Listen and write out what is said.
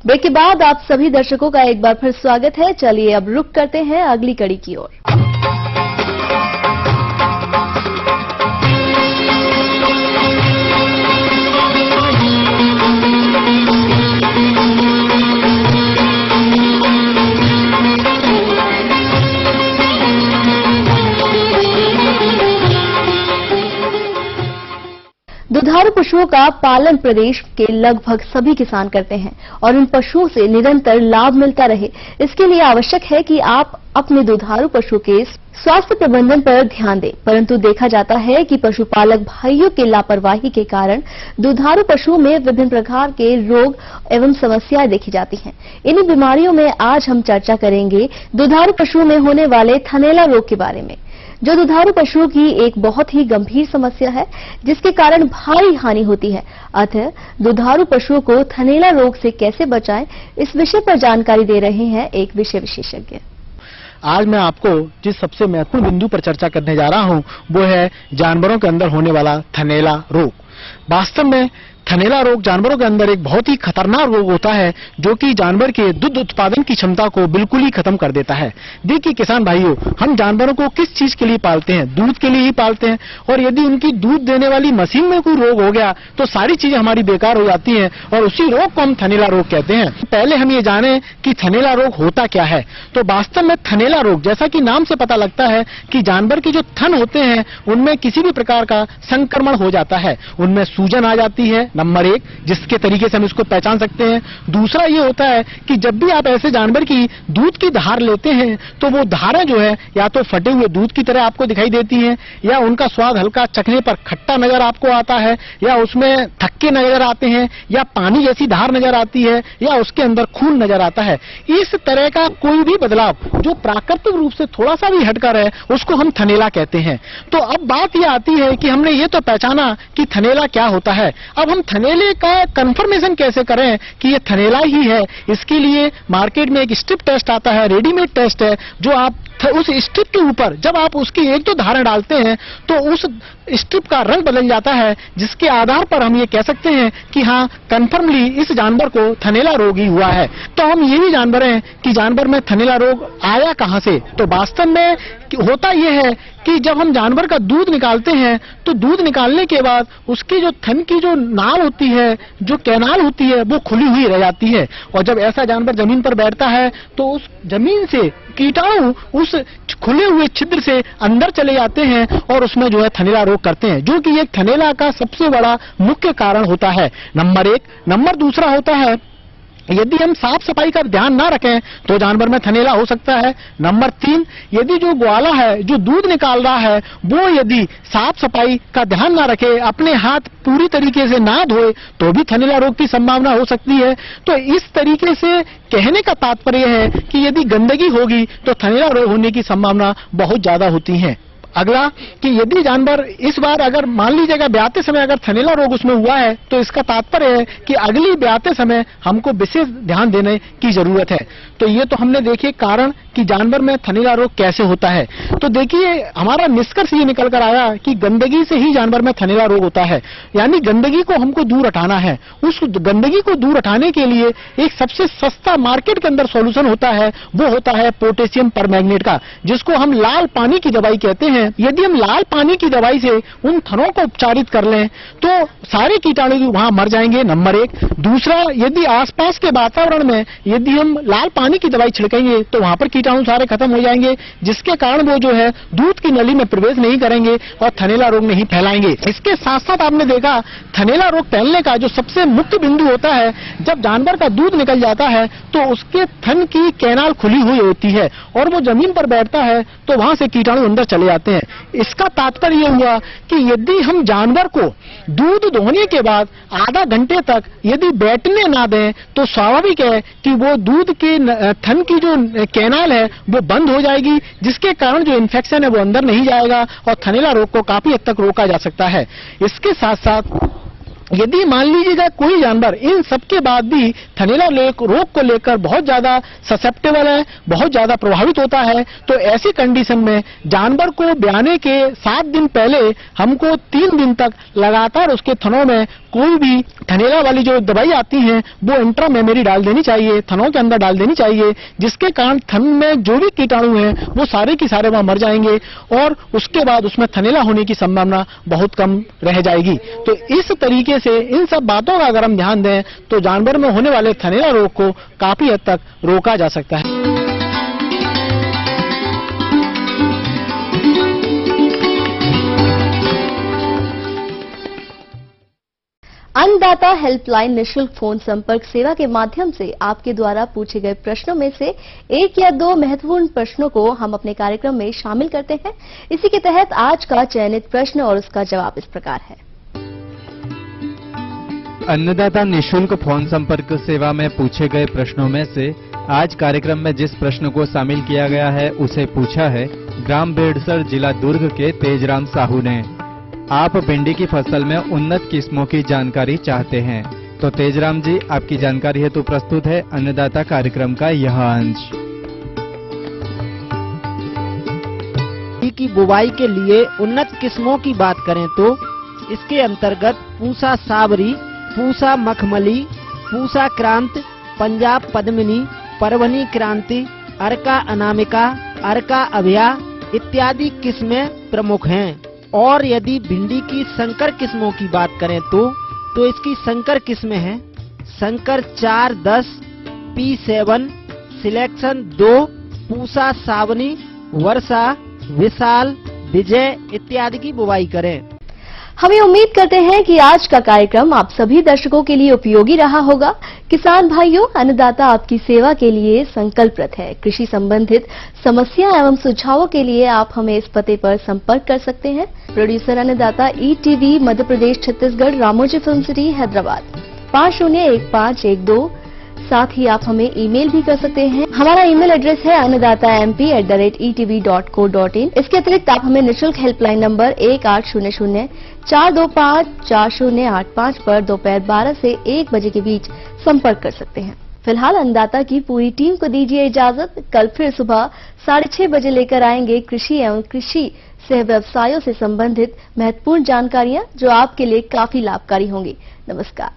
Break के बाद आप सभी दर्शकों का एक बार फिर स्वागत है। चलिए अब रुक करते हैं अगली कड़ी की ओर। दुधारू पशुओं का पालन प्रदेश के लगभग सभी किसान करते हैं और इन पशुओं से निरंतर लाभ मिलता रहे, इसके लिए आवश्यक है कि आप अपने दुधारू पशु के स्वास्थ्य प्रबंधन पर ध्यान दें। परंतु देखा जाता है कि पशुपालक भाइयों के लापरवाही के कारण दुधारू पशुओं में विभिन्न प्रकार के रोग एवं समस्याएं देखी जाती हैं। इन्हीं बीमारियों में आज हम चर्चा करेंगे दुधारू पशुओं में होने वाले थनैला रोग के बारे में, जो दुधारू पशुओं की एक बहुत ही गंभीर समस्या है, जिसके कारण भारी हानि होती है। अतः दुधारू पशुओं को थनैला रोग से कैसे बचाएं, इस विषय पर जानकारी दे रहे हैं एक विषय विशेषज्ञ। आज मैं आपको जिस सबसे महत्वपूर्ण बिंदु पर चर्चा करने जा रहा हूं, वो है जानवरों के अंदर होने वाला थनैला रोग। वास्तव में थनैला रोग जानवरों के अंदर एक बहुत ही खतरनाक रोग होता है, जो कि जानवर के दूध उत्पादन की क्षमता को बिल्कुल ही खत्म कर देता है। देखिए किसान भाइयों, हम जानवरों को किस चीज के लिए पालते हैं? दूध के लिए ही पालते हैं। और यदि उनकी दूध देने वाली मशीन में कोई रोग हो गया तो सारी चीजें हमारी बेकार हो जाती हैं और उसी रोग को हम थनैला रोग कहते हैं। पहले हम ये जाने कि थनैला रोग होता क्या है। तो वास्तव में थनैला रोग, जैसा कि नाम से पता लगता है कि जानवर के जो थन होते हैं उनमें किसी भी प्रकार का संक्रमण हो जाता है, उनमें सूजन आ जाती है, नंबर एक, जिसके तरीके से हम इसको पहचान सकते हैं। दूसरा ये होता है कि जब भी आप ऐसे जानवर की दूध की धार लेते हैं तो वो धारें जो है या तो फटे हुए दूध की तरह आपको दिखाई देती हैं, या उनका स्वाद हल्का चखने पर खट्टा नजर आपको आता है, या उसमें थक्के नजर आते हैं, या पानी जैसी धार नजर आती है, या उसके अंदर खून नजर आता है। इस तरह का कोई भी बदलाव जो प्राकृतिक रूप से थोड़ा सा भी हटकर है उसको हम थनैला कहते हैं। तो अब बात यह आती है कि हमने ये तो पहचाना कि थनैला क्या होता है, अब हम थनैले का कंफर्मेशन कैसे करें कि ये थनैला ही है। इसके लिए मार्केट में एक स्ट्रिप टेस्ट आता है, रेडीमेड टेस्ट है, जो आप उस स्ट्रिप के ऊपर जब आप उसकी एक दो धारण डालते हैं तो उस स्ट्रिप का रंग बदल जाता है, जिसके आधार पर हम ये कह सकते हैं कि हाँ कंफर्मली इस जानवर को थनैला रोग ही हुआ है। तो हम ये भी जान रहे हैं कि जानवर में थनैला रोग आया कहां से। तो वास्तव में होता यह है कि जब हम जानवर का दूध निकालते हैं तो दूध निकालने के बाद उसकी जो थन की जो नाल होती है, जो कैनाल होती है, वो खुली हुई रह जाती है। और जब ऐसा जानवर जमीन पर बैठता है तो उस जमीन से कीटाणु उस खुले हुए छिद्र से अंदर चले जाते हैं और उसमें जो है थनैला रोग करते हैं, जो कि एक थनैला का सबसे बड़ा मुख्य कारण होता है, नंबर एक। नंबर दूसरा होता है यदि हम साफ सफाई का ध्यान ना रखें तो जानवर में थनैला हो सकता है। नंबर तीन, यदि जो ग्वाला है जो दूध निकाल रहा है वो यदि साफ सफाई का ध्यान ना रखे, अपने हाथ पूरी तरीके से ना धोए तो भी थनैला रोग की संभावना हो सकती है। तो इस तरीके से कहने का तात्पर्य है कि यदि गंदगी होगी तो थनैला रोग होने की संभावना बहुत ज्यादा होती है। अगला कि यदि जानवर इस बार अगर मान लीजिएगा ब्याते समय अगर थनैला रोग उसमें हुआ है तो इसका तात्पर्य है कि अगली ब्याते समय हमको विशेष ध्यान देने की जरूरत है। तो ये तो हमने देखिए कारण कि जानवर में थनैला रोग कैसे होता है। तो देखिए हमारा निष्कर्ष ये निकल कर आया कि गंदगी से ही जानवर में थनैला रोग होता है, यानी गंदगी को हमको दूर हटाना है। उस गंदगी को दूर हटाने के लिए एक सबसे सस्ता मार्केट के अंदर सॉल्यूशन होता है, वो होता है पोटेशियम परमैंगनेट का, जिसको हम लाल पानी की दवाई कहते हैं। यदि हम लाल पानी की दवाई से उन थनों को उपचारित कर लें तो सारे कीटाणु वहां मर जाएंगे, नंबर एक। दूसरा, यदि आसपास के वातावरण में यदि हम लाल पानी की दवाई छिड़केंगे तो वहां पर कीटाणु सारे खत्म हो जाएंगे, जिसके कारण वो जो है दूध की नली में प्रवेश नहीं करेंगे और थनैला रोग नहीं फैलाएंगे। इसके साथ साथ आपने देखा थनैला रोग फैलने का जो सबसे मुख्य बिंदु होता है, जब जानवर का दूध निकल जाता है तो उसके थन की कैनाल खुली हुई होती है और वो जमीन पर बैठता है तो वहां से कीटाणु अंदर चले जाते हैं। इसका तात्पर्य यह हुआ कि यदि हम जानवर को दूध दोहने के बाद आधा घंटे तक यदि बैठने ना दें तो स्वाभाविक है कि वो दूध के थन की जो कैनाल है वो बंद हो जाएगी, जिसके कारण जो इन्फेक्शन है वो अंदर नहीं जाएगा और थनैला रोग को काफी हद तक रोका जा सकता है। इसके साथ साथ यदि मान लीजिएगा कोई जानवर इन सबके बाद भी थनैला रोग को लेकर बहुत ज्यादा ससेप्टेबल है, बहुत ज्यादा प्रभावित होता है, तो ऐसी कंडीशन में जानवर को ब्याने के 7 दिन पहले हमको 3 दिन तक लगातार उसके थनों में कोई भी थनैला वाली जो दवाई आती है वो इंट्रा मेमोरी डाल देनी चाहिए, थनों के अंदर डाल देनी चाहिए, जिसके कारण थन में जो भी कीटाणु हैं वो सारे की सारे वहां मर जाएंगे और उसके बाद उसमें थनैला होने की संभावना बहुत कम रह जाएगी। तो इस तरीके से इन सब बातों का अगर हम ध्यान दें तो जानवर में होने वाले थनैला रोग को काफी हद तक रोका जा सकता है। अन्नदाता हेल्पलाइन निःशुल्क फोन संपर्क सेवा के माध्यम से आपके द्वारा पूछे गए प्रश्नों में से एक या दो महत्वपूर्ण प्रश्नों को हम अपने कार्यक्रम में शामिल करते हैं। इसी के तहत आज का चयनित प्रश्न और उसका जवाब इस प्रकार है। अन्नदाता निःशुल्क फोन संपर्क सेवा में पूछे गए प्रश्नों में से आज कार्यक्रम में जिस प्रश्न को शामिल किया गया है उसे पूछा है ग्राम बेड़सर, जिला दुर्ग के तेजराम साहू ने। आप भिंडी की फसल में उन्नत किस्मों की जानकारी चाहते हैं तो तेजराम जी, आपकी जानकारी हेतु प्रस्तुत है अन्नदाता कार्यक्रम का यह अंश। भिंडी की बुवाई के लिए उन्नत किस्मों की बात करें तो इसके अंतर्गत पूसा साबरी, पूसा मखमली, पूसा क्रांत, पंजाब पद्मिनी, परवनी क्रांति, अर्का अनामिका, अर्का अभया इत्यादि किस्में प्रमुख हैं। और यदि भिंडी की संकर किस्मों की बात करें तो इसकी संकर किस्में हैं संकर 4-10, P7, सिलेक्शन 2, पूसा सावनी, वर्षा, विशाल, विजय इत्यादि की बुवाई करें। हमें उम्मीद करते हैं कि आज का कार्यक्रम आप सभी दर्शकों के लिए उपयोगी रहा होगा। किसान भाइयों, अन्नदाता आपकी सेवा के लिए संकल्परत है। कृषि संबंधित समस्या एवं सुझावों के लिए आप हमें इस पते पर संपर्क कर सकते हैं। प्रोड्यूसर अन्नदाता ETV Madhya Pradesh Chhattisgarh, Ramoji film city, Hyderabad 501512। साथ ही आप हमें ईमेल भी कर सकते हैं। हमारा ईमेल एड्रेस है annadatamp@etv.co.in। इसके अतिरिक्त आप हमें निःशुल्क हेल्पलाइन नंबर 1800-425-4085 पर दोपहर 12 से 1 बजे के बीच संपर्क कर सकते हैं। फिलहाल अन्नदाता की पूरी टीम को दीजिए इजाजत। कल फिर सुबह 6:30 बजे लेकर आएंगे कृषि एवं कृषि सह व्यवसायों से संबंधित महत्वपूर्ण जानकारियां जो आपके लिए काफी लाभकारी होंगी। नमस्कार।